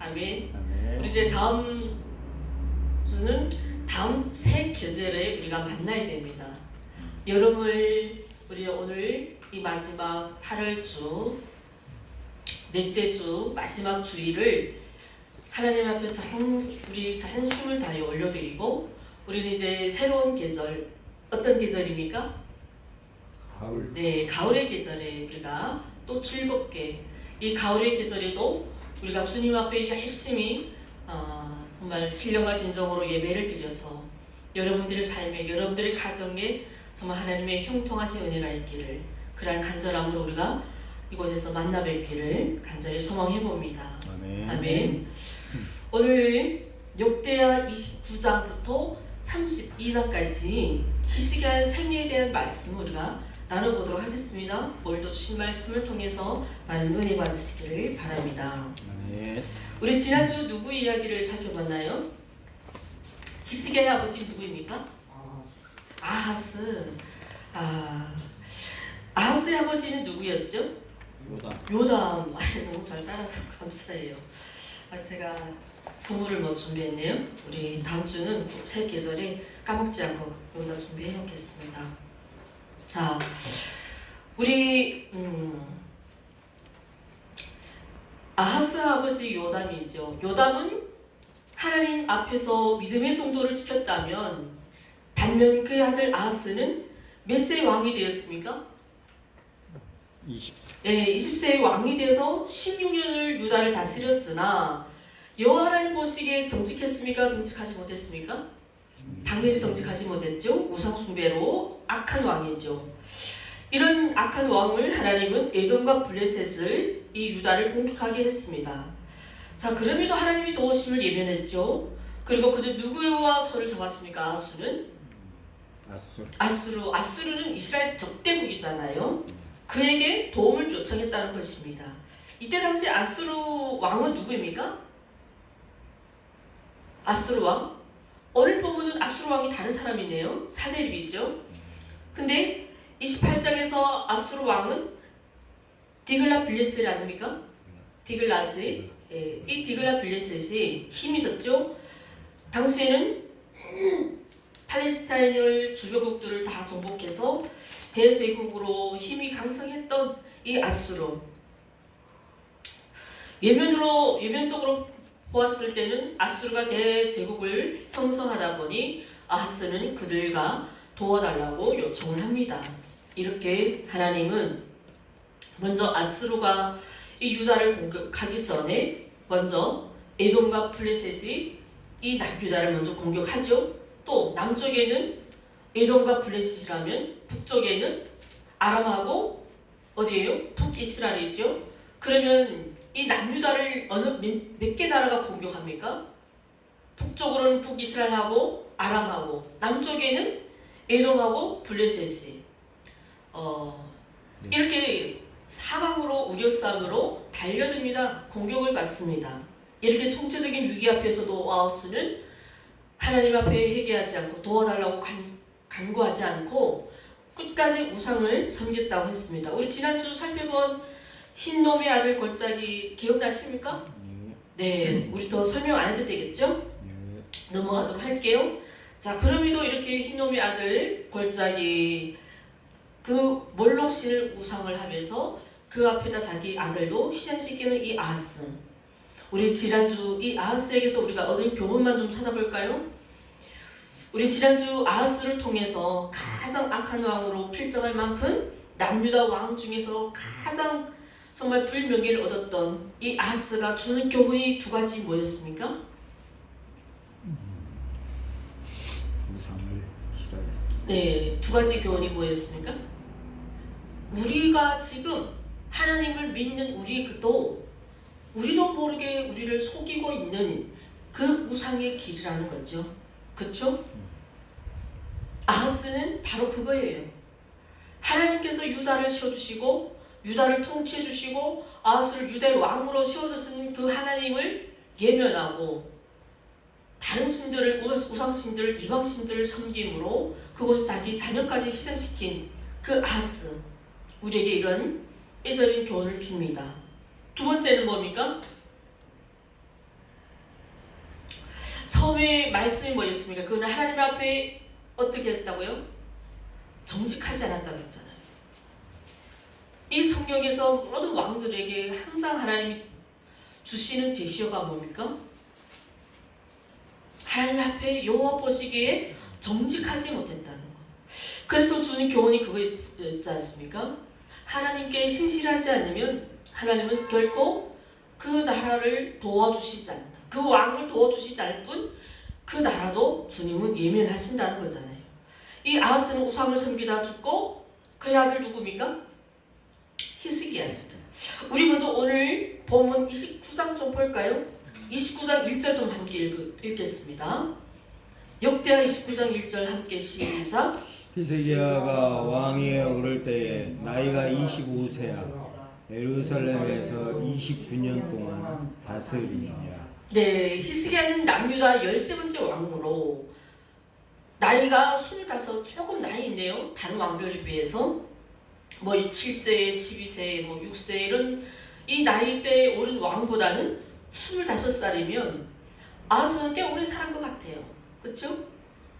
아멘. 아멘. 우리 이제 다음 주는 다음 새 계절에 우리가 만나야 됩니다. 여름을 우리 오늘 이 마지막 8월주 넷째 주 마지막 주일을 하나님 앞에 우리 자존심을 다해 올려드리고 우리는 이제 새로운 계절, 어떤 계절입니까? 가을. 네, 가을의 계절에 우리가 또 즐겁게 이 가을의 계절에도 우리가 주님 앞에 열심히 정말 신령과 진정으로 예배를 드려서 여러분들의 삶에, 여러분들의 가정에 정말 하나님의 형통하신 은혜가 있기를, 그러한 간절함으로 우리가 이곳에서 만나 뵙기를 간절히 소망해 봅니다. 아멘. 아멘. 오늘 역대하 29장부터 32장까지 히스기야의 생애에 대한 말씀을 우리가 나눠보도록 하겠습니다. 오늘도 주신 말씀을 통해서 많은 은혜 받으시기를 바랍니다. 아멘. 우리 지난주 누구 이야기를 살펴봤나요? 히스기야의 아버지 누구입니까? 아하스. 아하스의 아버지는 누구였죠? 요담. 너무 잘 따라서 감사해요. 제가 선물을 준비했네요. 우리 다음 주는 새 계절에 까먹지 않고 여기다 준비해 놓겠습니다. 자, 우리 아하스 아버지 요담이죠. 요담은 하나님 앞에서 믿음의 정도를 지켰다면, 반면 그의 아들 아하스는 몇 세의 왕이 되었습니까? 20. 네, 20세의 왕이 돼서 16년을 유다를 다스렸으나 여호와 하나님 보시기에 정직했습니까? 정직하지 못했습니까? 당연히 정직하지 못했죠. 우상 숭배로 악한 왕이죠. 이런 악한 왕을 하나님은 에돔과 블레셋을 이 유다를 공격하게 했습니다. 자, 그럼에도 하나님이 도우심을 예면했죠. 그리고 그는 누구와 손을 잡았습니까? 아하스는? 아수르는 이스라엘 적대국이잖아요. 그에게 도움을 요청했다는 것입니다. 이때 당시 아수르 왕은 누구입니까? 아수르 왕? 오늘 보면은 아수르 왕이 다른 사람이네요. 사데립이죠. 근데 28장에서 아수르 왕은 디글라 빌레셋 아닙니까? 디글라스. 이 디글라 빌레셋이 힘이 있었죠. 당시에는 팔레스타인을 주변국들을 다 정복해서 대제국으로 힘이 강성했던 이 아수르. 예면적으로 보았을 때는 아수르가 대제국을 형성하다 보니 아하스는 그들과 도와달라고 요청을 합니다. 이렇게 하나님은 먼저 아수르가 이 유다를 공격하기 전에 먼저 에돔과 블레셋이 이 남유다를 먼저 공격하죠. 또 남쪽에는 에돔과 블레셋이라면 북쪽에는 아람하고 어디예요? 북이스라엘이죠. 그러면 이 남유다를 몇 개 나라가 공격합니까? 북쪽으로는 북이스라엘하고 아람하고, 남쪽에는 에돔하고 블레셋이 이렇게 사방으로 우겨싸으로 달려듭니다. 공격을 받습니다. 이렇게 총체적인 위기 앞에서도 아하스는 하나님 앞에 회개하지 않고 도와달라고 간구하지 않고 끝까지 우상을 섬겼다고 했습니다. 우리 지난주 살펴본 흰놈의 아들 골짜기 기억나십니까? 네, 우리 더 설명 안 해도 되겠죠? 넘어가도록 할게요. 자, 그럼에도 이렇게 흰놈의 아들 골짜기 그 몰록신을 우상을 하면서 그 앞에다 자기 아들도 희생시키는 이 아하스. 우리 지난주 이 아하스에게서 우리가 얻은 교훈만 좀 찾아볼까요? 우리 지난주 아하스를 통해서 가장 악한 왕으로 필정할 만큼 남유다 왕 중에서 가장 정말 불명예를 얻었던 이 아하스가 주는 교훈이 두 가지 뭐였습니까? 우상을 싫어해. 네, 두 가지 교훈이 뭐였습니까? 우리가 지금 하나님을 믿는 우리도 모르게 우리를 속이고 있는 그 우상의 길이라는 거죠. 그렇죠? 아하스는 바로 그거예요. 하나님께서 유다를 세워주시고 유다를 통치해주시고 아하스를 유다의 왕으로 세워주신 그 하나님을 예면하고 다른 신들을, 우상신들을, 이방신들을 섬김으로 그곳에 자기 자녀까지 희생시킨 그 아하스, 우리에게 이런 뼈저린 교훈을 줍니다. 두 번째는 뭡니까? 처음에 말씀이 뭐였습니까? 그는 하나님 앞에 어떻게 했다고요? 정직하지 않았다고 했잖아요. 이 성경에서 모든 왕들에게 항상 하나님이 주시는 제시어가 뭡니까? 하나님 앞에 여호와 보시기에 정직하지 못했다는 거. 그래서 주는 교훈이 그거였지 않습니까? 하나님께 신실하지 않으면 하나님은 결코 그 나라를 도와주시지 않는다. 그 왕을 도와주시지 않을 뿐 그 나라도 주님은 예면하신다는 거잖아요. 이 아하스는 우상을 섬기다 죽고 그의 아들 누굽니까? 히스기야입니다. 우리 먼저 오늘 본문 29장 좀 볼까요? 29장 1절 좀 함께 읽겠습니다. 역대하 29장 1절 함께 시작. 히스기야가 왕위에 오를 때에 나이가 25세야 예루살렘에서 29년 동안 다스리니라. 네, 히스기야는 남유다 13번째 왕으로 나이가 25, 조금 나이 있네요. 다른 왕들에 비해서 뭐 7세, 12세, 뭐 6세 이런 이 나이대에 오른 왕보다는 25살이면 아하스는 꽤 오래 살은 것 같아요. 그렇죠?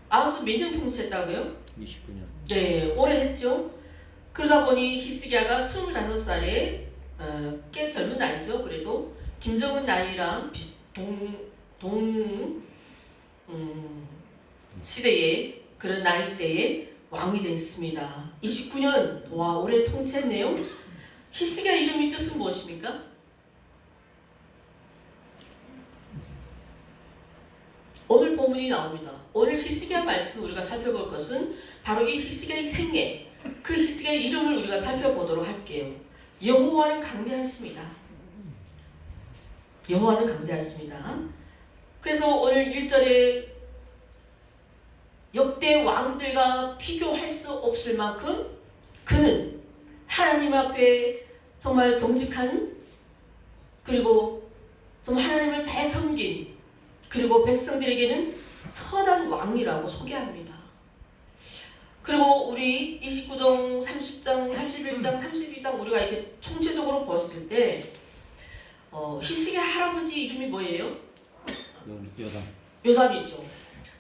아하스 몇 년 통치했다고요? 29년. 네, 오래 했죠. 그러다 보니 히스기야가 25살에 꽤 젊은 나이죠. 그래도 김정은 나이랑 시대의 그런 나이대에 왕이 됐습니다. 29년, 와 오래 통치했네요. 히스기야 이름이 뜻은 무엇입니까? 오늘 본문이 나옵니다. 오늘 히스기야 말씀 우리가 살펴볼 것은 바로 이 히스기야의 생애, 그 히스기야의 이름을 우리가 살펴보도록 할게요. 여호와는 강대하십니다. 여호와는 강대하십니다. 그래서 오늘 1절에 역대 왕들과 비교할 수 없을 만큼 그는 하나님 앞에 정말 정직한, 그리고 좀 하나님을 잘 섬긴, 그리고 백성들에게는 선한 왕이라고 소개합니다. 그리고 우리 29장, 30장, 31장, 32장 우리가 이렇게 총체적으로 봤을 때 히스기야 할아버지 이름이 뭐예요? 요담. 요담이죠.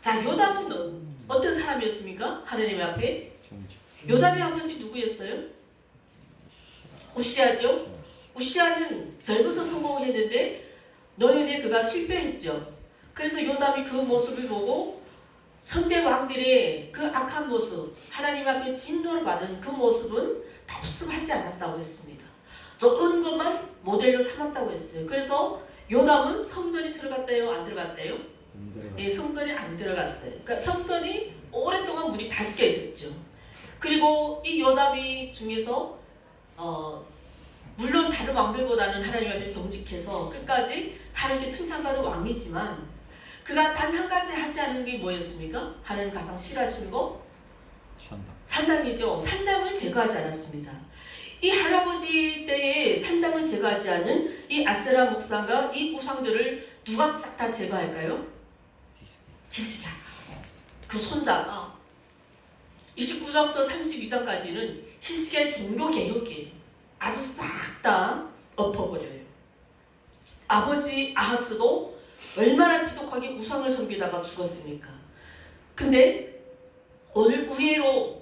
자, 요담은 어떤 사람이었습니까? 하나님 앞에? 정직. 요담의 아버지 누구였어요? 우시아죠. 우시아는 젊어서 성공했는데 노년에 그가 실패했죠. 그래서 요담이 그 모습을 보고 선대 왕들의 그 악한 모습, 하나님 앞에 진노를 받은 그 모습은 답습하지 않았다고 했습니다. 좋은 것만 모델로 삼았다고 했어요. 그래서 요담은 성전이 들어갔대요? 안 들어갔대요? 예, 성전이 안 들어갔어요. 그러니까 성전이 오랫동안 문이 닫혀 있었죠. 그리고 이 요담이 중에서 물론 다른 왕들보다는 하나님 앞에 정직해서 끝까지 하나님께 칭찬받은 왕이지만 그가 단 한 가지 하지 않은 게 뭐였습니까? 하나님 가장 싫어하시는 거? 산당이죠. 산당을 제거하지 않았습니다. 이 할아버지 때에 산당을 제거하지 않은 이 아세라 목상과 이 우상들을 누가 싹 다 제거할까요? 히스기야. 그 손자가 29장부터 32장까지는 히스기야의 종교 개혁이에요. 아주 싹 다 엎어버려요. 아버지 아하스도 얼마나 지독하게 우상을 섬기다가 죽었습니까? 근데 오늘 의외로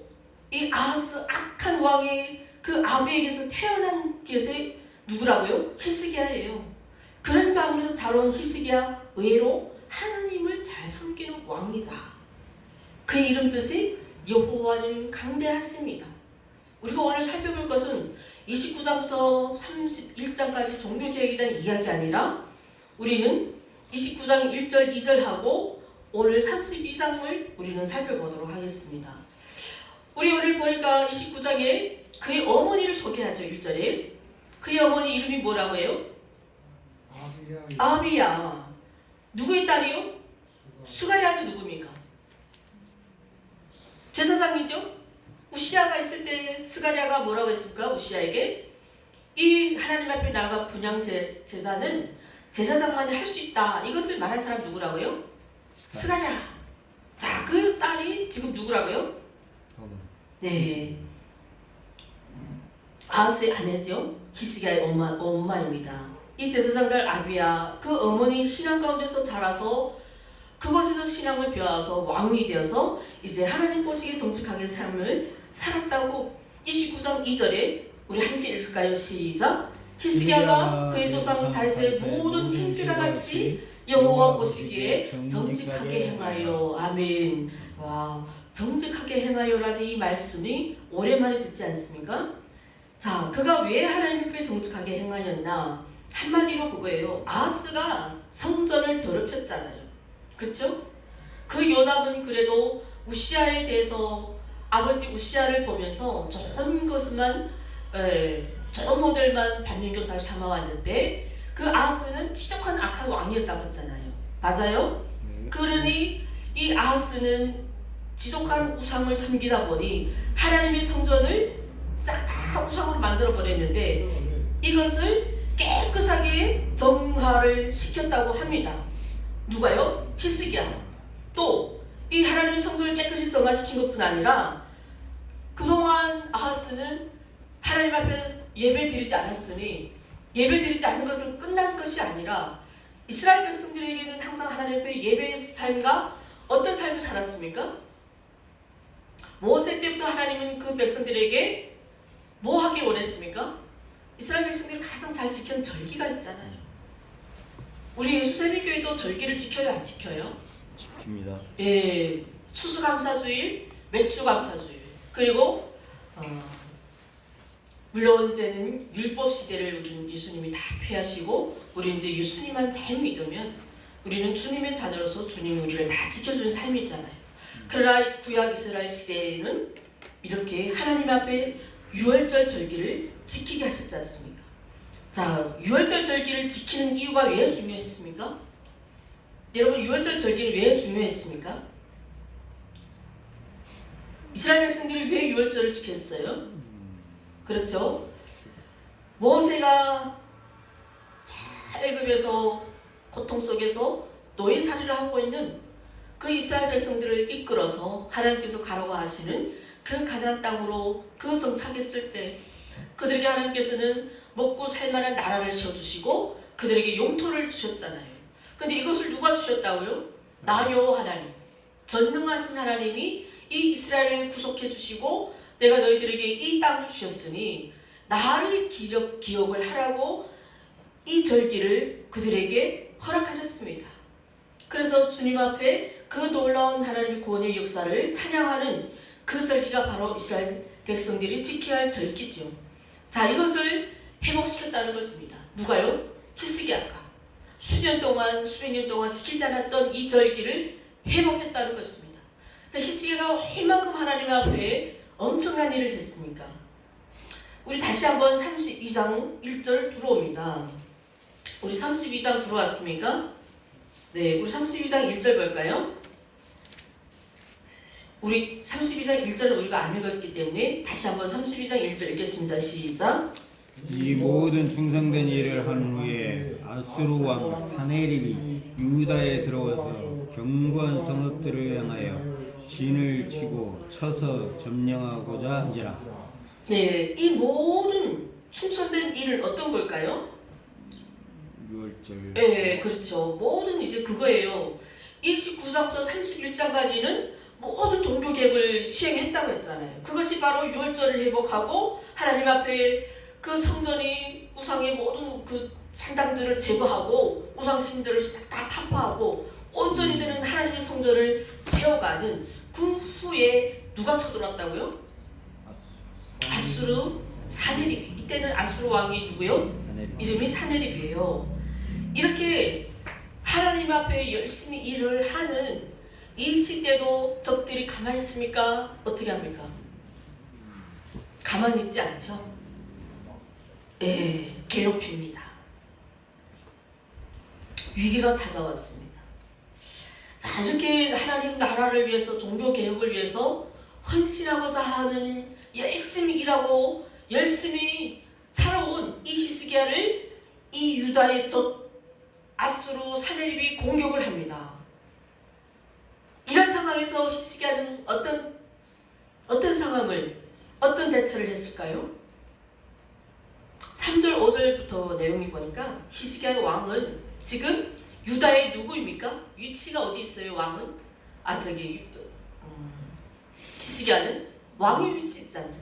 이 아하스 악한 왕이 그 아비에게서 태어난 것이 누구라고요? 히스기야예요. 그런 가문에서 자라온 히스기야 의외로 하나님을 잘 섬기는 왕이다. 그 이름 뜻이 여호와는 강대하십니다. 우리가 오늘 살펴볼 것은 29장부터 31장까지 종교개혁에 대한 이야기 아니라 우리는 29장 1절 2절하고 오늘 32장을 우리는 살펴보도록 하겠습니다. 우리 오늘 보니까 29장에 그의 어머니를 소개하죠. 1절에 그의 어머니 이름이 뭐라고 해요? 아비야. 누구의 딸이요? 수가랴는 누굽니까? 제사장이죠. 우시아가 있을 때 스가랴가 뭐라고 했습니까? 우시아에게 이 하나님 앞에 나아가 분향 제단은 제사장만이 할 수 있다. 이것을 말한 사람 누구라고요? 스가랴. 자, 그 딸이 지금 누구라고요? 네, 아하스의 아내죠. 히스기야의 엄마입니다. 이 제사장들 아비야 그 어머니 신앙 가운데서 자라서 그곳에서 신앙을 배워서 왕이 되어서 이제 하나님 보시기에 정직하게 삶을 살았다고 29장 2절에 우리 함께 읽을까요? 시작. 히스기야가 그의 조상 다윗의 모든 행실과 같이 여호와 보시기에 정직하게 행하여. 아멘. 와, 정직하게 행하여라는 이 말씀이 오랜만에 듣지 않습니까? 자, 그가 왜 하나님 앞에 정직하게 행하였나? 한마디로 그거예요. 아하스가 성전을 더럽혔잖아요. 그렇죠? 그 요담은 그래도 우시아에 대해서 아버지 우시아를 보면서 좋은 것만 좋은 모델만 반면교사를 삼아왔는데 그 아하스는 지독한 악한 왕이었다고 했잖아요. 맞아요? 그러니 이 아하스는 지독한 우상을 섬기다 보니 하나님의 성전을 싹 다 우상으로 만들어 버렸는데 이것을 깨끗하게 정화를 시켰다고 합니다. 누가요? 히스기야. 또 이 하나님의 성전을 깨끗이 정화시킨 것뿐 아니라 그동안 아하스는 하나님 앞에 예배 드리지 않았으니 예배 드리지 않는 것은 끝난 것이 아니라 이스라엘 백성들에게는 항상 하나님 앞에 예배의 삶과 어떤 삶을 살았습니까? 모세 때부터 하나님은 그 백성들에게 뭐 하길 원했습니까? 이스라엘 백성들이 가장 잘 지키는 절기가 있잖아요. 우리 예수세미교회도 절기를 지켜요, 안 지켜요? 지킵니다. 예, 추수감사주일, 맥주감사주일, 그리고 물론 이제는 율법 시대를 우리 예수님이 다 폐하시고 우리 이제 예수님만 잘 믿으면 우리는 주님의 자녀로서 주님이 우리를 다 지켜주는 삶이 있잖아요. 그러나 구약 이스라엘 시대에는 이렇게 하나님 앞에 유월절 절기를 지키게 하셨지 않습니까? 자, 유월절 절기를 지키는 이유가 왜 중요했습니까? 여러분, 유월절 절기는 왜 중요했습니까? 이스라엘 백성들이 왜 유월절을 지켰어요? 그렇죠? 모세가 애굽에서 고통 속에서 노예살이를 하고 있는 그 이스라엘 백성들을 이끌어서 하나님께서 가라고 하시는 그 가나안 땅으로 그 정착했을 때 그들에게 하나님께서는 먹고 살만한 나라를 지어주시고 그들에게 용토를 주셨잖아요. 근데 이것을 누가 주셨다고요? 나요 하나님, 전능하신 하나님이 이 이스라엘을 구속해 주시고 내가 너희들에게 이 땅을 주셨으니 나를 기억을 하라고 이 절기를 그들에게 허락하셨습니다. 그래서 주님 앞에 그 놀라운 하나님의 구원의 역사를 찬양하는 그 절기가 바로 이스라엘 백성들이 지켜야 할 절기죠. 자, 이것을 회복시켰다는 것입니다. 누가요? 히스기야가 수백 년 동안 지키지 않았던 이 절기를 회복했다는 것입니다. 그러니까 히스기야가 얼마큼 하나님 앞에 엄청난 일을 했습니까? 우리 다시 한번 32장 1절 들어옵니다. 우리 32장 들어왔습니까? 네, 우리 32장 1절 볼까요? 우리 32장 1절은 우리가 안 읽었기 때문에 다시 한번 32장 1절 읽겠습니다. 시작. 이 모든 충성된 일을 한 후에 아수르 왕 사네립이 유다에 들어와서 견고한 성읍들을 향하여 진을 치고 쳐서 점령하고자 한지라. 네, 이 모든 충성된 일은 어떤 걸까요? 유월절. 네, 그렇죠. 모든 이제 그거예요. 29장부터 31장까지는 모든 종교 개혁을 시행했다고 했잖아요. 그것이 바로 유월절을 회복하고 하나님 앞에 그 성전이 우상의 모든 그 산당들을 제거하고 우상신들을 싹 다 타파하고 온전히 이제는 하나님의 성전을 지어가는 그 후에 누가 쳐들어왔다고요? 아수르 사네립. 이때는 아수르 왕이 누구요? 사네립. 이름이 사네립이에요. 이렇게 하나님 앞에 열심히 일을 하는 이 시대도 적들이 가만히 있습니까? 어떻게 합니까? 가만히 있지 않죠? 괴롭힙니다. 위기가 찾아왔습니다. 자, 이렇게 하나님 나라를 위해서 종교 개혁을 위해서 헌신하고자 하는 열심히 일하고 열심히 살아온 이 히스기야를 이 유다의 적 아수르 사네립이 공격을 합니다. 이런 상황에서 히스기야는 어떤 상황을 어떤 대처를 했을까요? 3절 5절부터 내용이 보니까 히스기야 왕은 지금 유다의 누구입니까? 위치가 어디 있어요? 왕은? 히스기야는 왕의 위치 있잖아요.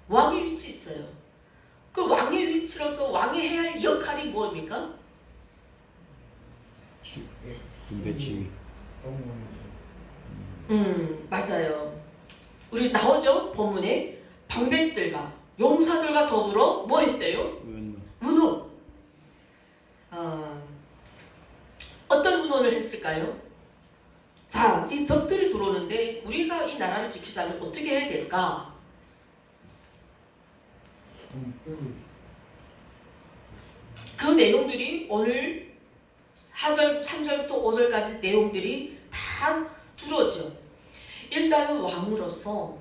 왕의 위치 있어요. 그 왕의 위치로서 왕이 해야 할 역할이 뭐입니까? 군대 지휘. 맞아요. 우리 나오죠? 본문에 방백들과 용사들과 더불어 뭐 했대요? 문호. 어떤 문호를 했을까요? 자, 이 적들이 들어오는데 우리가 이 나라를 지키자면 어떻게 해야 될까? 그 내용들이 오늘 4절, 3절부터 5절까지 내용들이 다 들어오죠. 일단은 왕으로서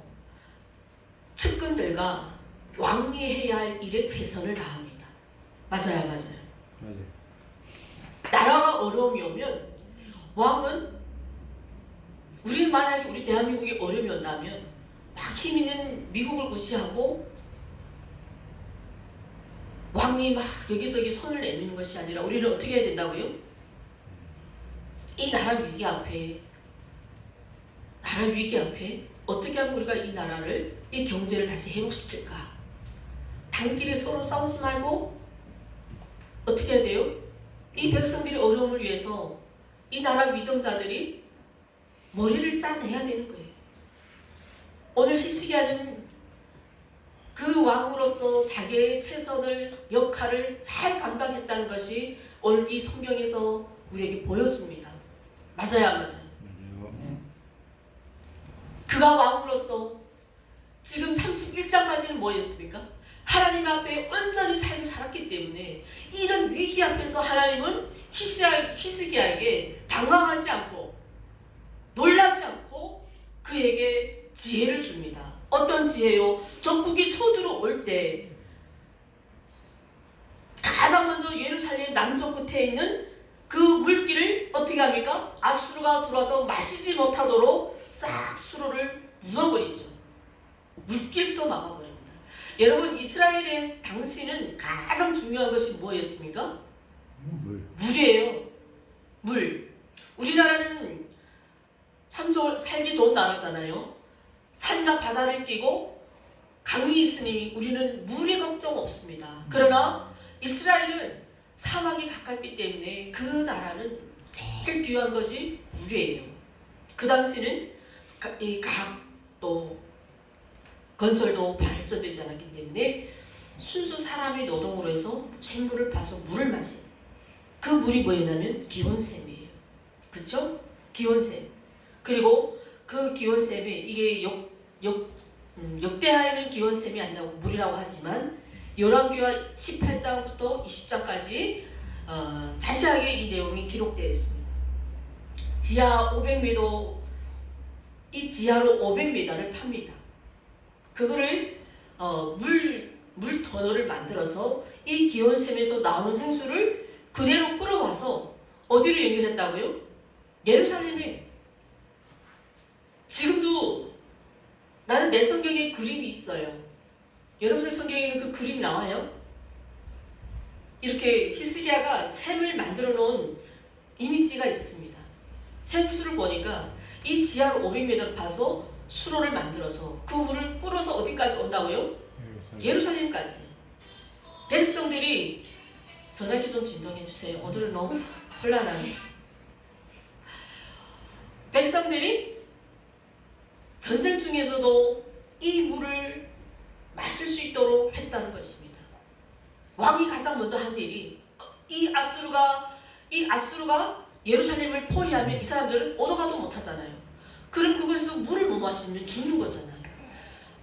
측근들과 왕이 해야 할 일에 최선을 다합니다. 맞아요, 맞아요. 나라가 어려움이 오면 왕은 만약에 우리 대한민국이 어려움이 온다면 막 힘 있는 미국을 무시하고 왕이 막 여기저기 손을 내미는 것이 아니라 우리는 어떻게 해야 된다고요? 이 나라 위기 앞에 어떻게 하면 우리가 이 나라를, 이 경제를 다시 회복시킬까? 단길에 서로 싸우지 말고 어떻게 해야 돼요? 이 백성들의 어려움을 위해서 이 나라 위정자들이 머리를 짜내야 되는 거예요. 오늘 히스기야는 그 왕으로서 자기의 최선을, 역할을 잘 감당했다는 것이 오늘 이 성경에서 우리에게 보여줍니다. 맞아요, 안 맞아요? 그가 왕으로서 지금 31장까지는 뭐였습니까? 하나님 앞에 온전히 삶을 살았기 때문에 이런 위기 앞에서 하나님은 히스기야에게 당황하지 않고 놀라지 않고 그에게 지혜를 줍니다. 어떤 지혜요? 적국이 쳐들어올 때 가장 먼저 예루살렘 남쪽 끝에 있는 그 물길을 어떻게 합니까? 아수르가 들어와서 마시지 못하도록 싹 수로를 물어버리죠. 물길부터 막아버립니다. 여러분, 이스라엘의 당시는 가장 중요한 것이 뭐였습니까? 물이에요. 물. 우리나라는 참 살기 좋은 나라잖아요. 산과 바다를 끼고 강이 있으니 우리는 물의 걱정 없습니다. 그러나 이스라엘은 사막이 가깝기 때문에 그 나라는 제일 귀한 것이 물이에요. 그 당시는 이 과학도 건설도 발전되지 않았기 때문에 순수 사람의 노동으로 해서 샘물을 파서 물을 마시는, 그 물이 뭐였냐면 기온샘이에요. 그쵸? 기온샘. 그리고 그 기온샘이 이게 역대하에는 기온샘이 아니라고 물이라고 하지만 열왕기하 18장부터 20장까지 자세하게 이 내용이 기록되어 있습니다. 지하 500m, 이 지하로 500m를 팝니다. 그거를 물 터널을 만들어서 이 기온샘에서 나오는 생수를 그대로 끌어와서 어디로 연결했다고요? 예루살렘에. 지금도 나는 내 성경에 그림이 있어요. 여러분들 성경에는 그 그림이 나와요? 이렇게 히스기야가 샘을 만들어 놓은 이미지가 있습니다. 생수를 보니까 이 지하로 500m를 파서 수로를 만들어서 그 물을 끌어서 어디까지 온다고요? 예루살렘까지. 백성들이 전화기 좀 진동해 주세요. 오늘은 너무 혼란하네. 백성들이 전쟁 중에서도 이 물을 마실 수 있도록 했다는 것입니다. 왕이 가장 먼저 한 일이 이 아수르가 예루살렘을 포위하면 이 사람들은 오도가도 못하잖아요. 그럼 그것에서 물을 못 마시면 죽는 거잖아요.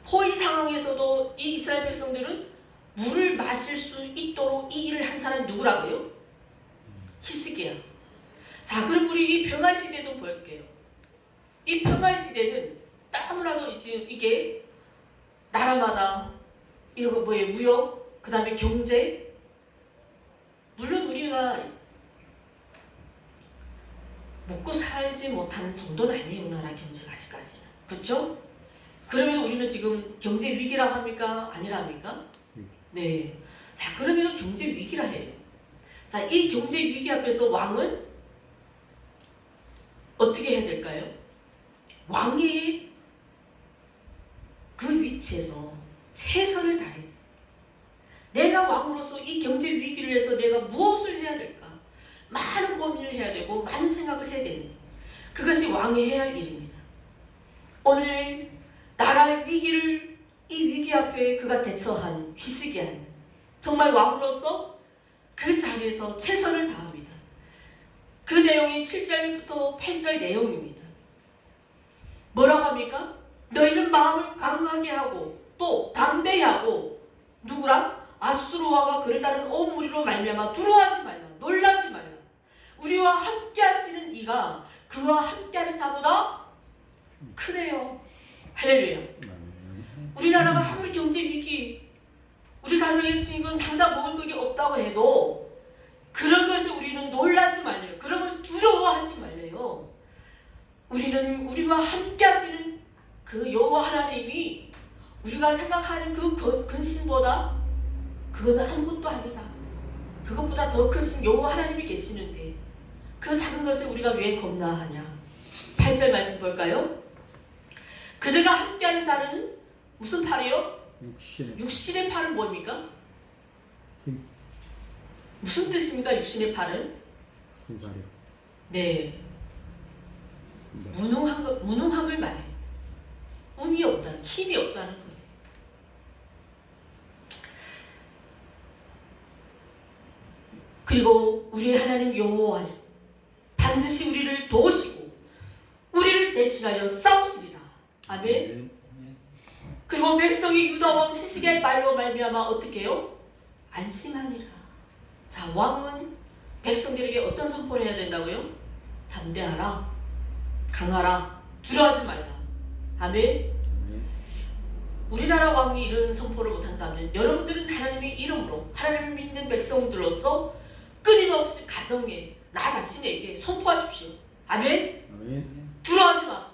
포위 상황에서도 이 이스라엘 백성들은 물을 마실 수 있도록 이 일을 한 사람이 누구라고요? 히스기야. 자, 그럼 우리 이 평화 시대 좀 볼게요. 이 평화 시대는 너무나도 이게 나라마다 이런 거 뭐예요? 무역, 그 다음에 경제. 물론 우리가 먹고 살지 못하는 정도는 아니에요. 우리나라 경제가 아직까지는. 그렇죠? 그러면 우리는 지금 경제 위기라고 합니까? 아니랍니까? 네. 자, 그러면 경제 위기라 해요. 자, 이 경제 위기 앞에서 왕은 어떻게 해야 될까요? 왕의 그 위치에서 최선을 다해야 돼요. 내가 왕으로서 이 경제 위기를 위해서 내가 무엇을 해야 될까? 많은 고민을 해야 되고 많은 생각을 해야 됩니다. 그것이 왕이 해야 할 일입니다. 오늘 나라의 위기를 이 위기 앞에 그가 대처한 히스기야는 정말 왕으로서 그 자리에서 최선을 다합니다. 그 내용이 7절부터 8절 내용입니다. 뭐라고 합니까? 너희는 마음을 강하게 하고 또 담대히 하고 누구랑? 아수르와가 그를 따른 온 무리로 말미암아 두려워하지 말라. 놀라지 말라. 우리와 함께 하시는 이가 그와 함께하는 자보다 크네요. 할렐루야. 우리나라가 아무리 경제 위기, 우리 가정에 지금 당장 먹을 것이 없다고 해도 그런 것에 우리는 놀라지 말래요. 그런 것을 두려워하지 말래요. 우리는 우리와 함께 하시는 그 여호와 하나님이 우리가 생각하는 그 근심보다 그거는 아무것도 아니다. 그것보다 더 크신 여호와 하나님이 계시는데 그 작은 것에 우리가 왜 겁나하냐. 8절 말씀 볼까요? 그들과 함께하는 자는 무슨 팔이요? 육신의 팔은 뭡니까? 무슨 뜻입니까? 육신의 팔은? 네. 무능함을 말해요. 운이 없다는, 힘이 없다는 거예요. 그리고 우리의 하나님 여호와 반드시 우리를 도우시고 우리를 대신하여 싸우시리라. 아멘. 그리고 백성이 유다 왕 히스기야의 말로 말미암아 어떻게 해요? 안심하니라. 자, 왕은 백성들에게 어떤 선포를 해야 된다고요? 담대하라, 강하라, 두려워하지 말라. 아멘. 우리나라 왕이 이런 선포를 못한다면 여러분들은 하나님의 이름으로 하나님을 믿는 백성들로서 끊임없이 가정에 나 자신에게 선포하십시오. 아멘. 두려워하지 마.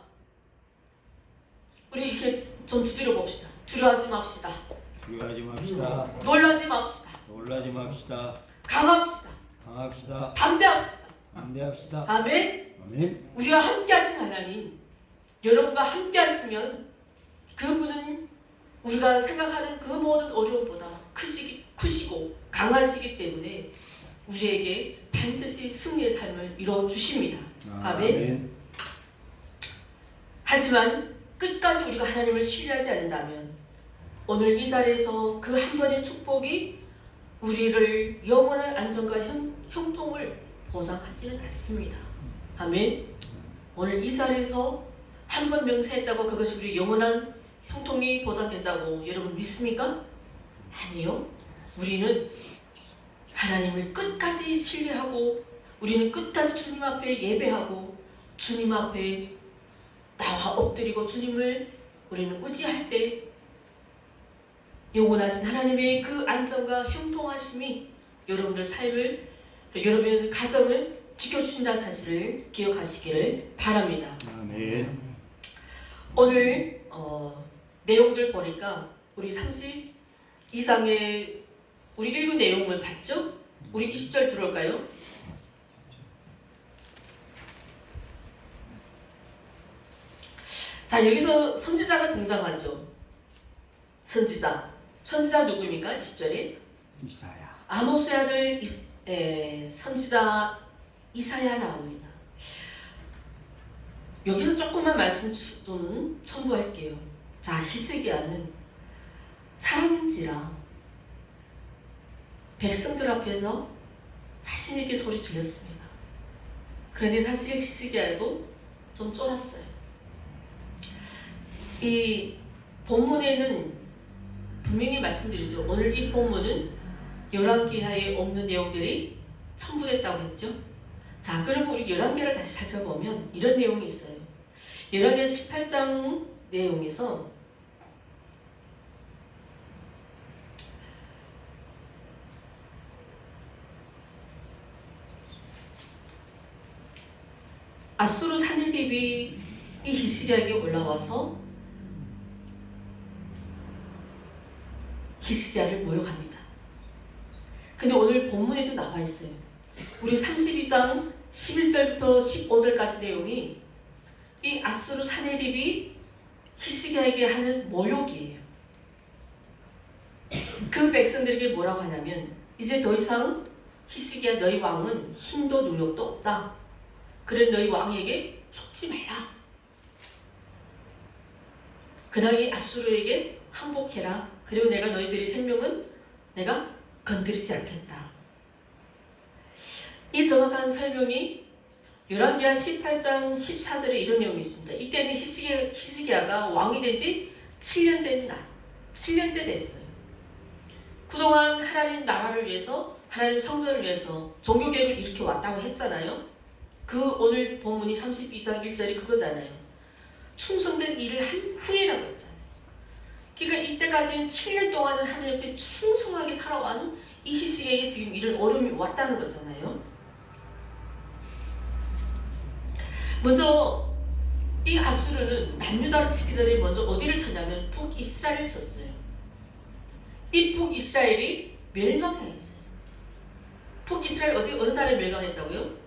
우리 이렇게 좀 두드려 봅시다. 두려워하지 맙시다. 두려워하지 맙시다. 놀라지 맙시다. 놀라지 맙시다. 강합시다. 강합시다. 담대합시다. 담대합시다. 아멘. 아멘. 우리와 함께 하신 하나님, 여러분과 함께 하시면 그분은 우리가 생각하는 그 모든 어려움보다 크시고 강하시기 때문에 우리에게 반드시 승리의 삶을 이루어주십니다. 아멘. 하지만 끝까지 우리가 하나님을 신뢰하지 않는다면 오늘 이 자리에서 그 한 번의 축복이 우리를 영원한 안정과 형통을 보장하지는 않습니다. 아멘. 오늘 이 자리에서 한 번 명세했다고 그것이 우리 영원한 형통이 보장된다고 여러분 믿습니까? 아니요. 우리는 하나님을 끝까지 신뢰하고 우리는 끝까지 주님 앞에 예배하고 주님 앞에 나와 엎드리고 주님을 우리는 의지할 때 영원하신 하나님의 그 안정과 형통하심이 여러분들 삶을, 여러분의 가정을 지켜주신다는 사실을 기억하시기를 바랍니다. 아멘. 오늘 내용들 보니까 우리 32장의 우리 읽은 내용을 봤죠? 우리 20절 들어올까요? 자, 여기서 선지자가 등장하죠. 선지자 누구입니까? 20절에 이사야. 아모스의 아들 선지자 이사야 나옵니다. 여기서 조금만 말씀 좀 첨부할게요. 자, 히스기야는 사람인지라 백성들 앞에서 자신 있게 소리 질렀습니다. 그런데 사실 히스기야도 좀 쫄았어요. 이 본문에는 분명히 말씀드리죠. 오늘 이 본문은 열왕기하에 없는 내용들이 첨부됐다고 했죠. 자, 그럼 우리 열왕기를 다시 살펴보면 이런 내용이 있어요. 열왕기 18장 내용에서 아수르 사내립이 이 히스기야에게 올라와서 히스기야를 모욕합니다. 근데 오늘 본문에도 나와 있어요. 우리 32장 11절부터 15절까지 내용이 이 아수르 사네립이 히스기야에게 하는 모욕이에요. 그 백성들에게 뭐라고 하냐면 이제 더 이상 히스기야 너희 왕은 힘도 능력도 없다. 그래 너희 왕에게 속지 말라. 그다음에 아수르에게 항복해라. 그리고 내가 너희들의 생명은 내가 건드리지 않겠다. 이 정확한 설명이 열왕기하 18장 14절에 이런 내용이 있습니다. 이때는 히스기야가 왕이 된 지 7년 된 날, 7년째 됐어요. 그동안 하나님 나라를 위해서, 하나님 성전을 위해서 종교개혁을 일으켜 왔다고 했잖아요. 그 오늘 본문이 32장 1절이 그거잖아요. 충성된 일을 한 후에라고 했잖아요. 그러니까 이때까지는 7년 동안은 하나님 앞에 충성하게 살아온 이 히스기야에게 지금 이런 어려움이 왔다는 거잖아요. 먼저 이 아수르는 남유다를 치기 전에 먼저 어디를 쳤냐면 북이스라엘을 쳤어요. 이 북이스라엘이 멸망당했어요. 북이스라엘 어느 나라에 멸망했다고요?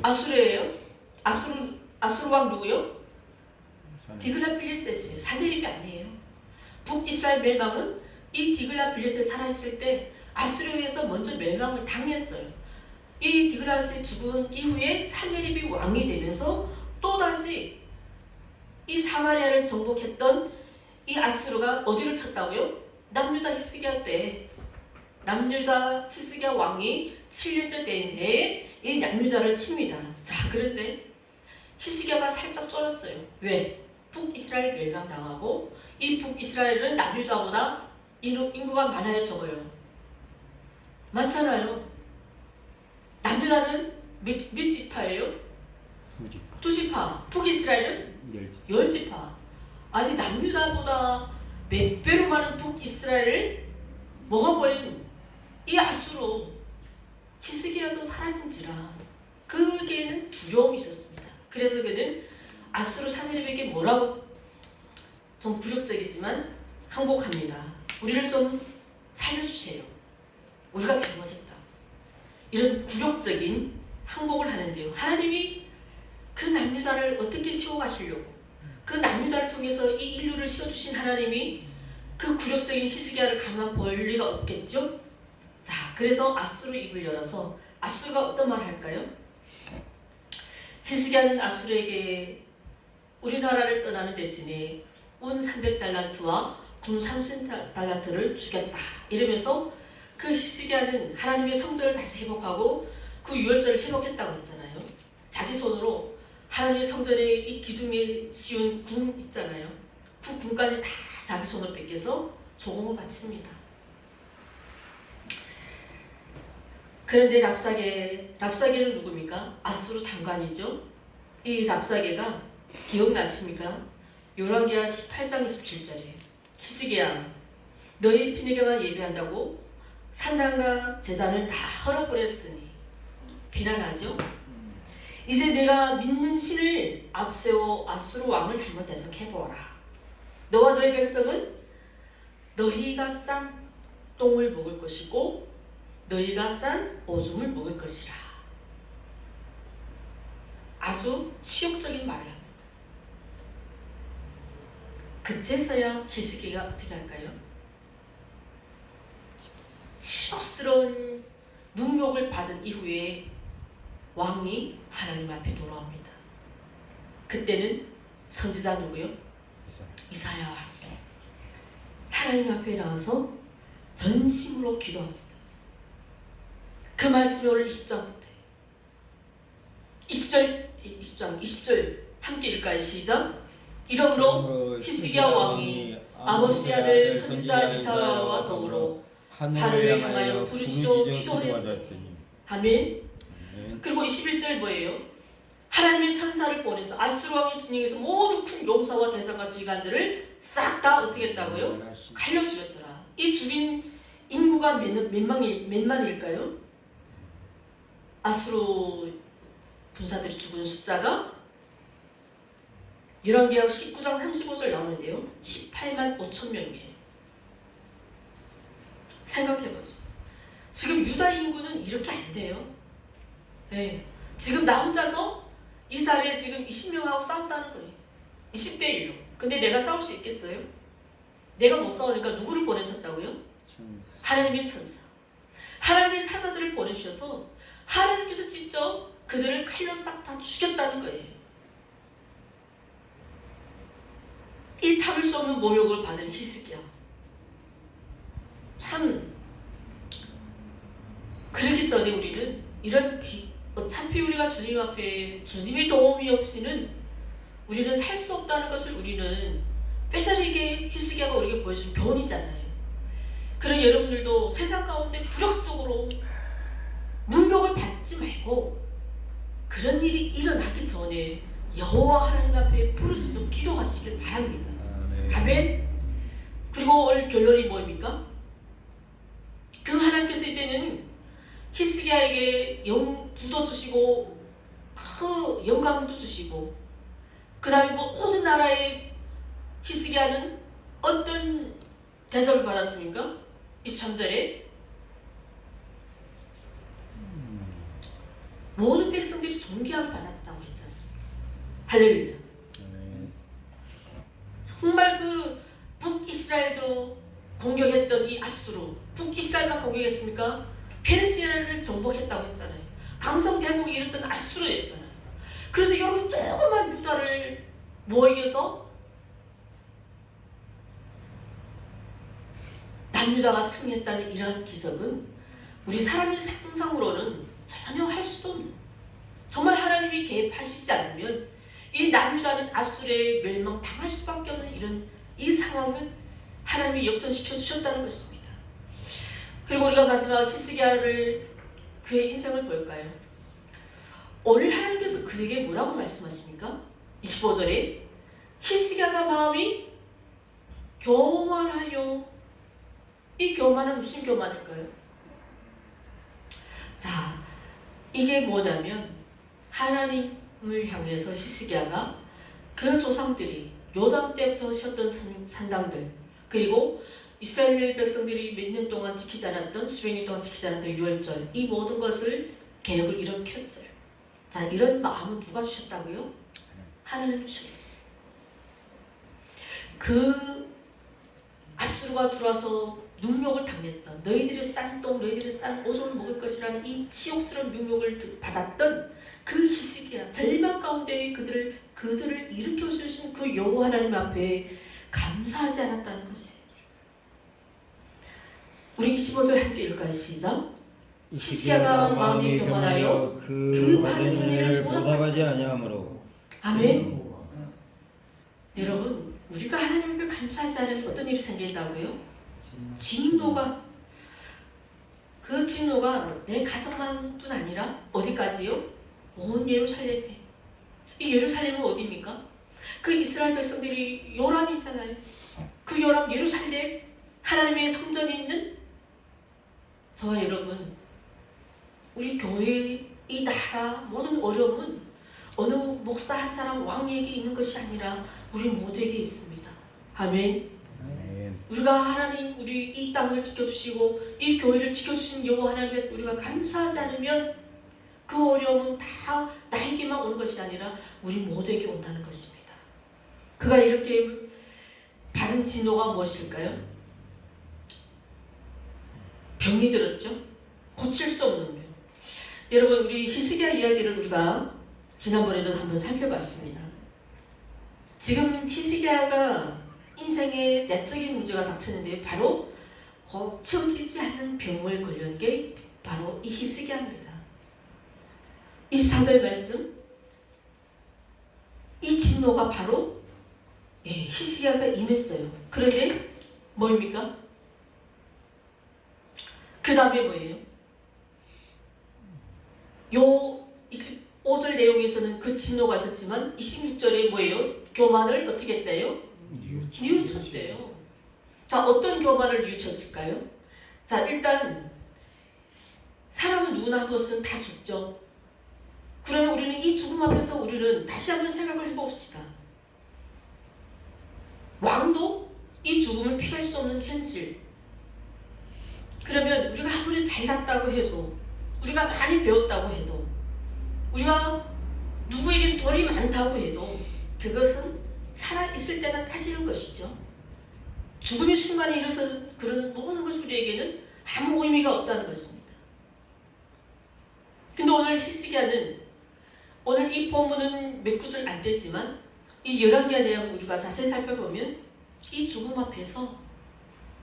아수르예요. 아수르 왕 누구요? 디글라필레셋이에요. 사네립이 아니에요. 북이스라엘 멸망은 이 디글라필레셋이 살아있을 때 아수르에서 먼저 멸망을 당했어요. 이 디글라필레셋이 죽은 이후에 사네립이 왕이 되면서 또다시 이 사마리아를 정복했던 이 아수르가 어디를 쳤다고요? 남유다 히스기야 때, 남유다 히스기야 왕이 7년째 때인데 이 남유다를 칩니다. 자, 그런데 히스기야가 살짝 쫄았어요. 왜? 북이스라엘 멸망당하고 이 북이스라엘은 남유다보다 인구가 많아요, 적어요? 많잖아요. 남유다는 몇 지파예요? 두 지파. 북이스라엘은 10지파. 아니 남유다보다 몇 배로 많은 북이스라엘을 먹어버린 이 아수르 히스기야도 살아있는지라 그에게는 두려움이 있었습니다. 그래서 그는 아수르 사네립에게 뭐라고 좀 굴욕적이지만 항복합니다. 우리를 좀 살려주세요. 우리가 잘못했다. 이런 굴욕적인 항복을 하는데요. 하나님이 그 남유다를 어떻게 세워가시려고 그 남유다를 통해서 이 인류를 세워주신 하나님이 그 굴욕적인 히스기야를 가만 볼 리가 없겠죠? 자, 그래서 아수르 입을 열어서 아수르가 어떤 말을 할까요? 히스기야는 아수르에게 우리나라를 떠나는 대신에 온 300달란트와 금 30달란트를 주겠다. 이러면서 그 히스기야는 하나님의 성전을 다시 회복하고 그 유월절을 회복했다고 했잖아요. 자기 손으로 하나님의 성전에 이 기둥에 씌운 궁 있잖아요. 그 궁까지 다 자기 손으로 뺏겨서 조공을 바칩니다. 그런데 랍사게는 누굽니까? 아수르 장관이죠. 이 랍사게가 기억나십니까? 열왕기하 18장 27절에 히스기야 너희 신에게만 예배한다고 산당과 제단을 다 헐어버렸으니 비난하죠. 이제 내가 믿는 신을 앞세워 아수르 왕을 한번 대적해보라. 너와 너희 백성은 너희가 싼 똥을 먹을 것이고 너희가 싼 오줌을 먹을 것이라. 아주 치욕적인 말을 합니다. 그제서야 히스기야가 어떻게 할까요? 치욕스러운 능욕을 받은 이후에 왕이 하나님 앞에 돌아옵니다. 그때는 선지자 누구요? 이사야와 함께 하나님 앞에 나와서 전심으로 기도합니다. 그 말씀이 오늘 20장부터 20절 함께 읽을까요? 시작. 이러므로 히스기야 왕이 아모스의 아들 선지자 이사야와 더불어 하늘을 향하여 부르짖어 기도하였더니 아멘. 그리고 21절 뭐예요? 하나님의 천사를 보내서 아수르 왕의 진영에서 모든 큰 용사와 대상과 지간들을 싹 다 어떻게 했다고요? 갈려 죽였더라. 이 죽인 인구가 몇 만일까요? 아수르 군사들이 죽은 숫자가 열왕기하 19장 35절 나오는데요. 18만 5천 명이에요. 생각해보세요. 지금 유다 인구는 이렇게 안 돼요. 네. 지금 나 혼자서 이 자리에 지금 20명하고 싸운다는 거예요. 20대 1로. 근데 내가 싸울 수 있겠어요? 내가 못 싸우니까 누구를 보내셨다고요? 하나님의 천사. 하나님의 사자들을 보내주셔서 하나님께서 직접 그들을 칼로 싹 다 죽였다는 거예요. 이 참을 수 없는 모욕을 받은 히스기야. 참 그러기 전에 우리는 이런 어차피 우리가 주님 앞에 주님의 도움이 없이는 우리는 살 수 없다는 것을 우리는 뼈저리게 히스기야가 우리에게 보여준 교훈이잖아요. 그런 여러분들도 세상 가운데 굴욕적으로 능력을 받지 말고 그런 일이 일어나기 전에 여호와 하나님 앞에 부르짖어 기도하시길 바랍니다. 아멘. 그리고 오늘 결론이 뭐입니까? 그 하나님께서 이제는 히스기야에게 부도 주시고 그 영광도 주시고 그 다음에 모든 나라의 히스기야는 어떤 대접을 받았습니까? 23절에 모든 백성들이 존귀함을 받았다고 했지 않습니까? 할렐루야. 정말 그 북이스라엘도 공격했던 이 아수르, 북이스라엘만 공격했습니까? 페르시아를 정복했다고 했잖아요. 강성대국이 이뤘던 아수르였잖아요. 그런데 여러분 조그만 유다를 뭐 이겨서 남유다가 승리했다는 이런 기적은 우리 사람의 상상으로는 전혀 할 수도 없는, 정말 하나님이 개입하시지 않으면 이 남유다는 아수르에 멸망당할 수밖에 없는 이런 이 상황을 하나님이 역전시켜 주셨다는 것입니다. 그리고 우리가 마지막 히스기야를 그의 인생을 볼까요? 오늘 하나님께서 그에게 뭐라고 말씀하십니까? 25절에 히스기야가 마음이 교만하여. 이 교만은 무슨 교만일까요? 자, 이게 뭐냐면 하나님을 향해서 히스기야가 그 조상들이 요담 때부터 쉬었던 산당들, 그리고 이스라엘 백성들이 몇 년 동안 지키지 않았던, 수백 년 동안 지키지 않았던 유월절, 이 모든 것을 개혁을 일으켰어요. 자, 이런 마음은 누가 주셨다고요? 하나님 주셨어요. 그 아수르가 들어와서 능욕을 당했던, 너희들의 싼 똥, 너희들의 싼 오줌을 먹을 것이라는 이 치욕스러운 능욕을 받았던 그 히스기야, 절망 가운데 그들을 일으켜 주신 그 여호와 하나님 앞에 감사하지 않았다는 것이에요. 우리 15절 함께 읽을까요? 시작. 히스기야가 마음이 교만하여 그 받은 은혜를 보답하지 아니하므로. 아멘. 여러분, 우리가 하나님 앞에 감사하지 않으면 어떤 일이 생긴다고요? 진노가, 그 진노가 내 가정만 뿐 아니라 어디까지요? 온 예루살렘에. 이 예루살렘은 어디입니까? 그 이스라엘 백성들이 요람이잖아요. 그 요람 예루살렘, 하나님의 성전이 있는 저와 여러분, 우리 교회, 이 나라 모든 어려움은 어느 목사 한 사람 왕에게 있는 것이 아니라 우리 모두에게 있습니다. 아멘. 우리가 하나님, 우리 이 땅을 지켜주시고 이 교회를 지켜주신 여호와 하나님께 우리가 감사하지 않으면 그 어려움은 다 나에게만 오는 것이 아니라 우리 모두에게 온다는 것입니다. 그가 이렇게 받은 진노가 무엇일까요? 병이 들었죠. 고칠 수 없는 병. 여러분, 우리 히스기야 이야기를 우리가 지난번에도 한번 살펴봤습니다. 지금 히스기야가 인생에 내적인 문제가 닥쳤는데 바로 고쳐지지 않는 병을 걸린 게 바로 이 히스기야입니다. 24절 말씀, 이 진노가 바로 히스기야가 임했어요. 그런데 뭐입니까? 그 다음에 뭐예요? 요 25절 내용에서는 그 진노가 있었지만 26절에 뭐예요? 교만을 어떻게 했대요? 뉘우쳤대요. 자, 어떤 교만을 뉘우쳤을까요? 자, 일단 사람은 누구나 한 것은 다 죽죠. 그러면 우리는 이 죽음 앞에서 우리는 다시 한번 생각을 해봅시다. 왕도 이 죽음을 피할 수 없는 현실. 그러면 우리가 아무리 잘났다고 해도, 우리가 많이 배웠다고 해도 우리가 누구에게 돌이 많다고 해도 그것은 살아있을 때나 따지는 것이죠. 죽음의 순간에 일어서서 그런 모든 것이 우리에게는 아무 의미가 없다는 것입니다. 근데 오늘 히스기야는 오늘 이 본문은 몇 구절 안 되지만 이 열왕기에 대한 우리가 자세히 살펴보면 이 죽음 앞에서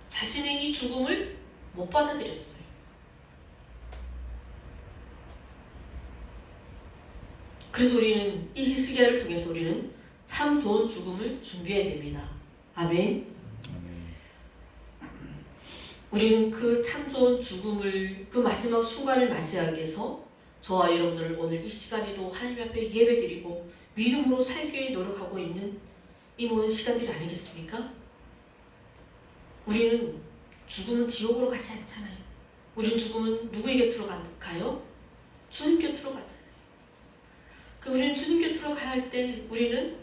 자신의 이 죽음을 못 받아들였어요. 그래서 우리는 이 히스기야를 통해서 우리는 참 좋은 죽음을 준비해야 됩니다. 아멘. 우리는 그 참 좋은 죽음을 그 마지막 순간을 맞이하기 위해서 저와 여러분들 오늘 이 시간에도 하나님 앞에 예배드리고 믿음으로 살기 위해 노력하고 있는 이 모든 시간들이 아니겠습니까? 우리는 죽음은 지옥으로 가지 않잖아요. 우리는 죽음은 누구의 곁으로 가요? 주님 곁으로 가잖아요. 우리는 주님 곁으로 갈 때 우리는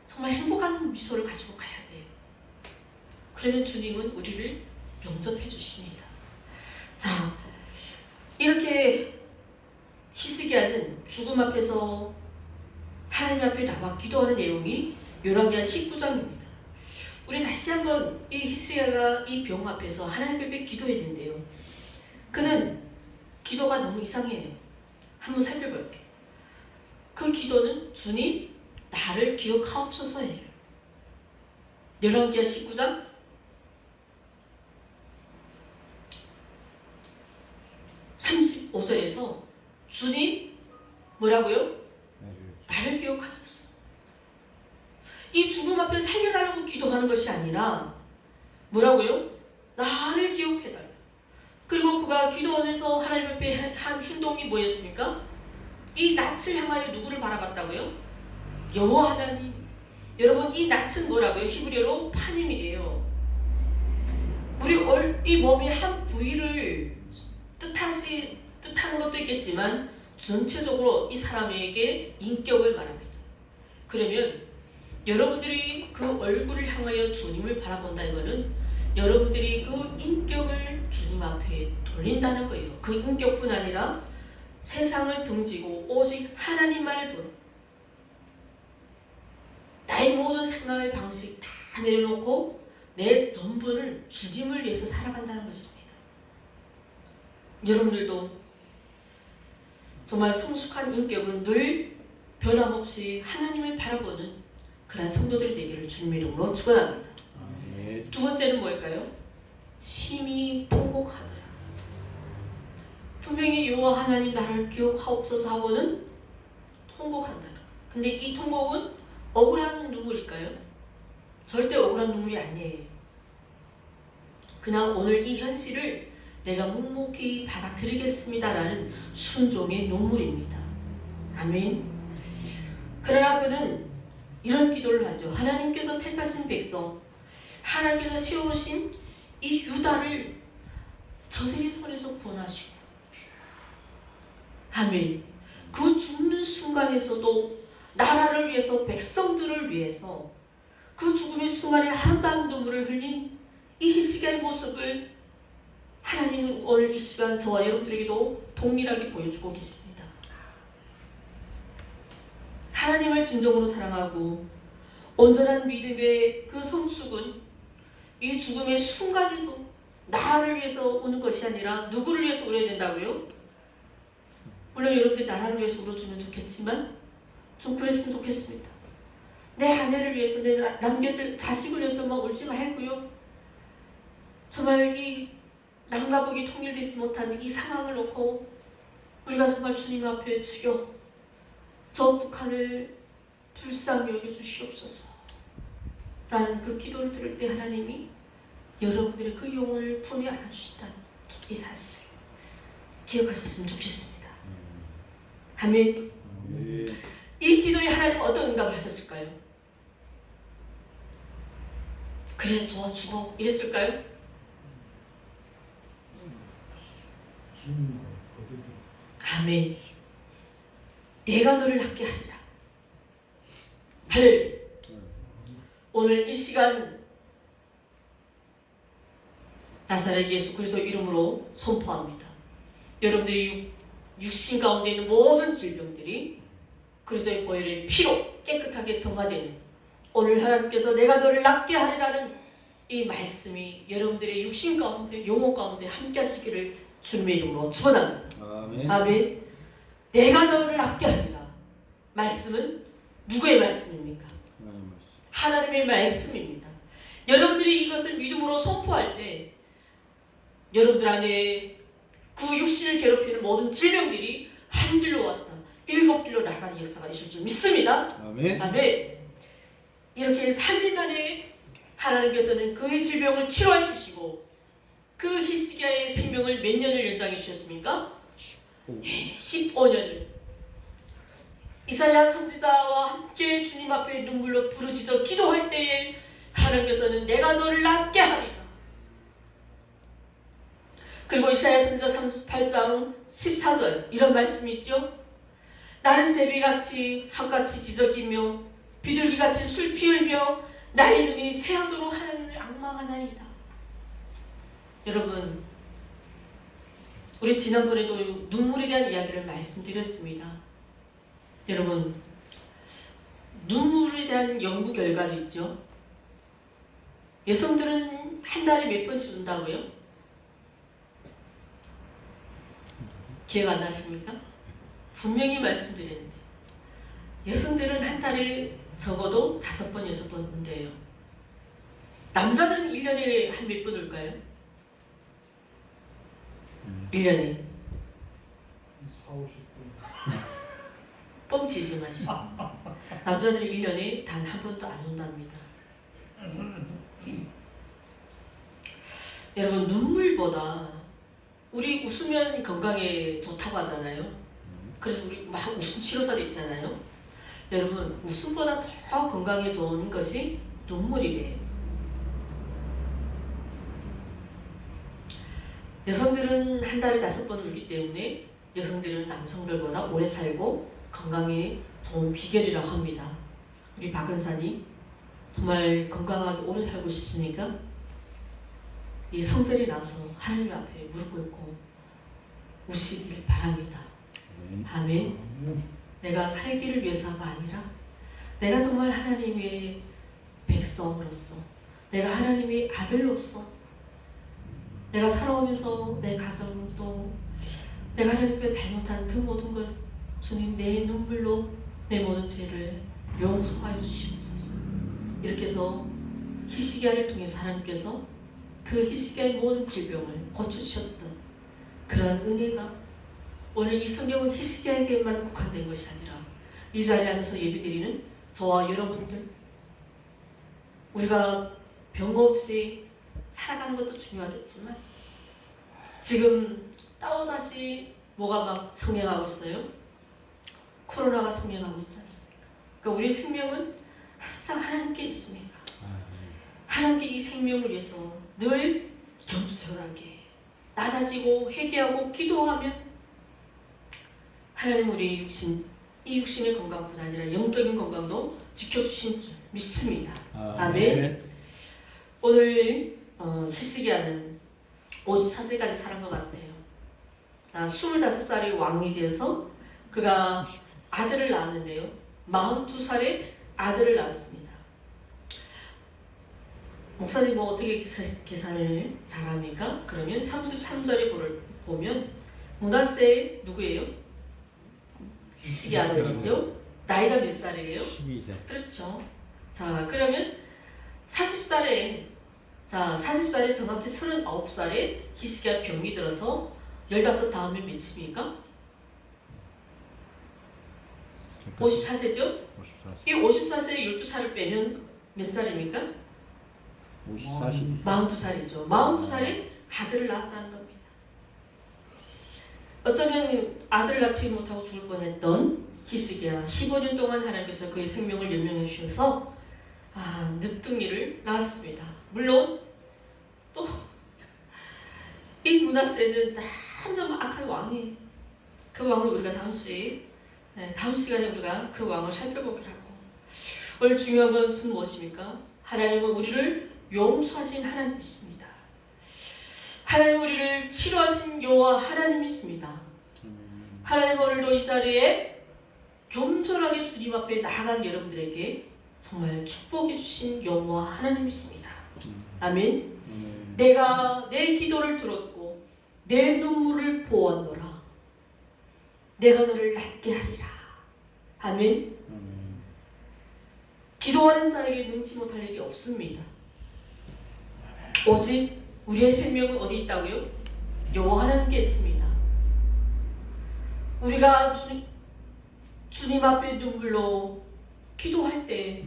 정말 행복한 미소를 가지고 가야 돼요. 그러면 주님은 우리를 영접해 주십니다. 자, 이렇게 히스기야는 죽음 앞에서 하나님 앞에 나와 기도하는 내용이 열왕기하 19장입니다. 우리 다시 한번 이 히스기야가 이 병 앞에서 하나님 앞에 기도했는데요. 그는 기도가 너무 이상해요. 한번 살펴볼게요. 그 기도는 주님 나를 기억하옵소서예요. 열왕기하 19장 35절에서 주님 뭐라고요? 나를 기억하소서. 이 죽음 앞에 살려달라고 기도하는 것이 아니라 뭐라고요? 나를 기억해달라. 그리고 그가 기도하면서 하나님 앞에 한 행동이 뭐였습니까? 이 낯을 향하여 누구를 바라봤다고요? 여호와 하나님. 여러분 이 낯은 뭐라고요? 히브리어로 파님이래요. 우리 이 몸의 한 부위를 뜻하는 것도 있겠지만 전체적으로 이 사람에게 인격을 말합니다. 그러면 여러분들이 그 얼굴을 향하여 주님을 바라본다 이거는 여러분들이 그 인격을 주님 앞에 돌린다는 거예요. 그 인격뿐 아니라 세상을 등지고 오직 하나님만을 보는 나의 모든 생각의 방식 다 내려놓고 내 전부를 주님을 위해서 살아간다는 것입니다. 여러분들도 정말 성숙한 인격은 늘 변함없이 하나님을 바라보는 그런 성도들이 되기를 주님 이름으로 축원합니다. 두 번째는 뭘까요? 심히 통곡하더라. 분명히 여호와 하나님 나를 기억하옵소서 하고는 통곡한다. 근데 이 통곡은 억울한 눈물일까요? 절대 억울한 눈물이 아니에요. 그냥 오늘 이 현실을 내가 묵묵히 받아들이겠습니다라는 순종의 눈물입니다. 아멘. 그러나 그는 이런 기도를 하죠. 하나님께서 택하신 백성, 하나님께서 세우신 이 유다를 저들의 손에서 구원하시고, 아멘. 그 죽는 순간에서도 나라를 위해서, 백성들을 위해서 그 죽음의 순간에 아름다운 눈물을 흘린 이 히스기야의 모습을 하나님은 오늘 이 시간 저와 여러분들에게도 동일하게 보여주고 계십니다. 하나님을 진정으로 사랑하고 온전한 믿음의 그 성숙은 이 죽음의 순간에도 나를 위해서 우는 것이 아니라 누구를 위해서 울어야 된다고요? 물론 여러분들이 나라를 위해서 울어주면 좋겠지만 좀 그랬으면 좋겠습니다. 내 아내를 위해서, 내 남겨질 자식을 위해서만 울지 말고요. 정말 이 남과 북이 통일되지 못한 이 상황을 놓고 우리가 정말 주님 앞에 주여 저 북한을 불쌍히 여겨주시옵소서 라는 그 기도를 들을 때 하나님이 여러분들의 그 영혼을 품에 안아주신다는 이 사실 기억하셨으면 좋겠습니다. 아멘. 이 기도에 하나님 어떤 응답을 하셨을까요? 그래 좋아 죽어 이랬을까요? 아멘. 내가 너를 낫게 하리라. 할렐루야. 오늘 이 시간 나사렛 예수 그리스도 이름으로 선포합니다. 여러분들이 육신 가운데 있는 모든 질병들이 그리스도의 보혈의 피로 깨끗하게 정화되는 오늘 하나님께서 내가 너를 낫게 하리라는 이 말씀이 여러분들의 육신 가운데 영혼 가운데 함께 하시기를 주님의 이름으로 축원합니다. 아멘. 아멘. 내가 너를 낫게 하리라. 말씀은 누구의 말씀입니까? 하나님의 말씀입니다. 여러분들이 이것을 믿음으로 선포할 때 여러분들 안에 그 육신을 괴롭히는 모든 질병들이 한 길로 왔다. 7길로 나가는 역사가 있을 줄 믿습니다. 아멘. 아멘. 이렇게 3일 만에 하나님께서는 그의 질병을 치료해 주시고 그 히스기야의 생명을 몇 년을 연장해 주셨습니까? 15년을. 이사야 선지자와 함께 주님 앞에 눈물로 부르짖어 기도할 때에 하나님께서는 내가 너를 낫게 하리라. 그리고 이사야 선지자 38장 14절 이런 말씀이 있죠. 나는 제비같이 핫같이 지저귀며 비둘기같이 슬피 울며 나의 눈이 새하도록 하나님을 앙망하나이다. 여러분, 우리 지난번에도 눈물에 대한 이야기를 말씀드렸습니다. 여러분, 눈물에 대한 연구 결과도 있죠. 여성들은 한 달에 몇 번씩 운다고요? 기억 안 나십니까? 분명히 말씀드렸는데 여성들은 한 달에 적어도 5번, 6번 운대요. 남자들은 1년에 한 몇 번 울까요? 1년에 4, 50분. 뻥치지 마시고 남자들은 1년에 단 한 번도 안 온답니다. 여러분, 눈물보다 우리 웃으면 건강에 좋다고 하잖아요. 그래서 우리 막 웃음 치료사도 있잖아요. 여러분, 웃음보다 더 건강에 좋은 것이 눈물이래요. 여성들은 한 달에 5번 울기 때문에 여성들은 남성들보다 오래 살고 건강에 좋은 비결이라고 합니다. 우리 박은사님 정말 건강하게 오래 살고 싶으니까 이 성전에 나와서 하나님 앞에 무릎 꿇고 우시기를 바랍니다. 아멘. 내가 살기를 위해서가 아니라 내가 정말 하나님의 백성으로서 내가 하나님의 아들로서 내가 살아오면서 내 가정도 내가 하나님께 잘못한 그 모든 것 주님 내 눈물로 내 모든 죄를 용서하여 주시옵소서. 이렇게 해서 히스기야를 통해서 하나님께서 그 히스기야의 모든 질병을 고쳐주셨던 그런 은혜가 오늘 이 성경은 히스기야에게만 국한된 것이 아니라 이 자리에 앉아서 예배드리는 저와 여러분들 우리가 병 없이 살아가는 것도 중요하겠지만 지금 또다시 뭐가 막 성행하고 있어요? 코로나가 성행하고 있지 않습니까? 그러니까 우리 생명은 항상 하나님께 있습니다. 하나님께 이 생명을 위해서 늘 겸손하게 낮아지고 회개하고 기도하면 하나님 우리 육신, 이 육신의 건강뿐 아니라 영적인 건강도 지켜주신 줄 믿습니다. 아멘. 오늘 히스기야는 54세까지 살은 것 같아요. 25살이 왕이 되어서 그가 아들을 낳았는데요. 42살에 아들을 낳았습니다. 목사님 뭐 어떻게 계산을 잘합니까? 그러면 33절에 보면 므낫세 누구예요? 히스기야 아들이죠. 나이가 몇 살이에요? 12살. 그렇죠. 자, 그러면 40살에 정확히 39살에 히스기야 병이 들어서 15 다음에 몇입니까? 54세죠? 54세. 이 54세에 12살을 빼면 몇 살입니까? 54시. 42살이죠. 42살에 아들을 낳았다는 겁니다. 어쩌면 아들을 낳지 못하고 죽을 뻔했던 히스기야 15년 동안 하나님께서 그의 생명을 연명해 주셔서 늦둥이를 낳았습니다. 물론 또 이 므낫세는 너무 악한 왕이에요. 그 왕을 우리가 다음 시간에 우리가 그 왕을 살펴보기로 하고 오늘 중요한 것은 무엇입니까? 하나님은 우리를 용서하신 하나님이십니다. 하나님 우리를 치료하신 여호와 하나님이십니다. 하나님 오늘도 이 자리에 겸손하게 주님 앞에 나아간 여러분들에게 정말 축복해 주신 여호와 하나님이십니다. 아멘. 내가 내 기도를 들었고 내 눈물을 보았노라. 내가 너를 낫게 하리라. 아멘. 기도하는 자에게 능치 못할 일이 없습니다. 오직 우리의 생명은 어디 있다고요? 여호와 하나님께 있습니다. 우리가 주님 앞에 눈물로 기도할 때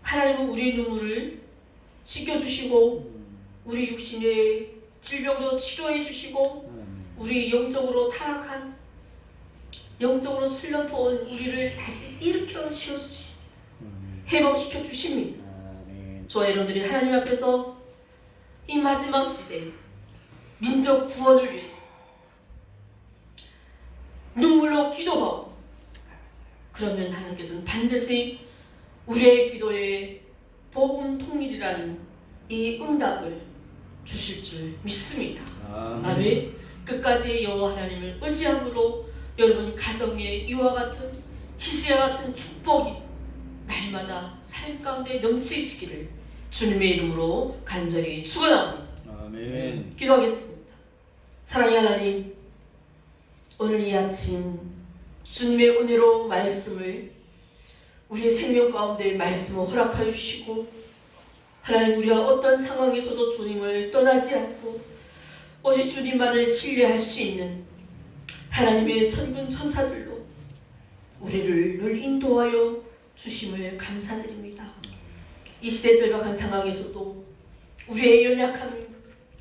하나님은 우리의 눈물을 씻겨주시고 우리 육신의 질병도 치료해 주시고 우리 영적으로 타락한 영적으로 슬럼프온 우리를 다시 일으켜 세워주십니다. 회복시켜 주십니다. 저와 여러분들이 하나님 앞에서 이 마지막 시대 민족 구원을 위해서 눈물로 기도하고 그러면 하나님께서는 반드시 우리의 기도에 복음 통일이라는 이 응답을 주실 줄 믿습니다. 아멘. 끝까지 여호와 하나님을 의지함으로 여러분 가정에 이와 같은 희시와 같은 축복이 날마다 삶 가운데 넘치시기를 주님의 이름으로 간절히 축원합니다. 아멘. 기도하겠습니다. 사랑의 하나님, 오늘 이 아침 주님의 은혜로 말씀을 우리의 생명 가운데 말씀을 허락하여 주시고 하나님 우리가 어떤 상황에서도 주님을 떠나지 않고 오직 주님만을 신뢰할 수 있는 하나님의 천군 천사들로 우리를 늘 인도하여 주심을 감사드립니다. 이 시대 절박한 상황에서도 우리의 연약함,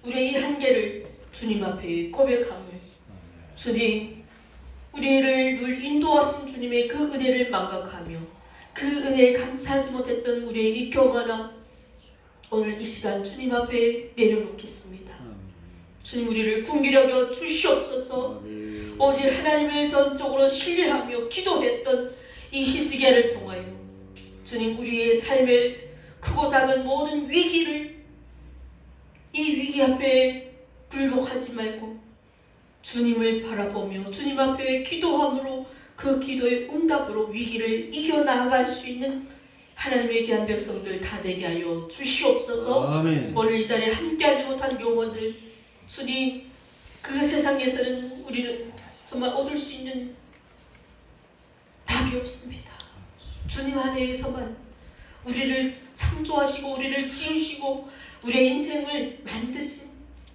우리의 이 한계를 주님 앞에 고백함을 주님, 우리를 늘 인도하신 주님의 그 은혜를 망각하며 그 은혜에 감사하지 못했던 우리의 이 교만함 오늘 이 시간 주님 앞에 내려놓겠습니다. 주님 우리를 궁기려 여겨 주시옵소서. 오직 하나님을 전적으로 신뢰하며 기도했던 이 희시기를 통하여 주님 우리의 삶의 크고 작은 모든 위기를 이 위기 앞에 굴복하지 말고 주님을 바라보며 주님 앞에 기도함으로 그 기도의 응답으로 위기를 이겨나갈 수 있는 하나님의 귀한 백성들 다 되게 하여 주시옵소서. 아멘. 오늘 이 자리에 함께하지 못한 영혼들 주님 그 세상에서는 우리는 정말 얻을 수 있는 답이 없습니다. 주님 안에서만 우리를 창조하시고 우리를 지으시고 우리의 인생을 만드신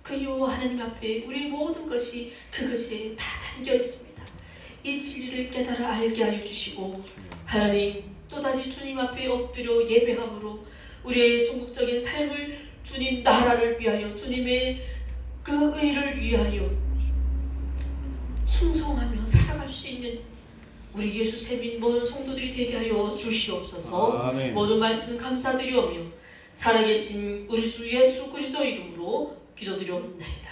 그 여호와 하나님 앞에 우리 모든 것이 그것에 다 담겨 있습니다. 이 진리를 깨달아 알게 하여 주시고 하나님 또다시 주님 앞에 엎드려 예배함으로 우리의 종국적인 삶을 주님 나라를 위하여 주님의 그 의를 위하여 충성하며 살아갈 수 있는 우리 예수 세민 모든 성도들이 되게 하여 주시옵소서. 아멘. 모든 말씀 감사드리오며 살아계신 우리 주 예수 그리스도 이름으로 기도드리옵나이다.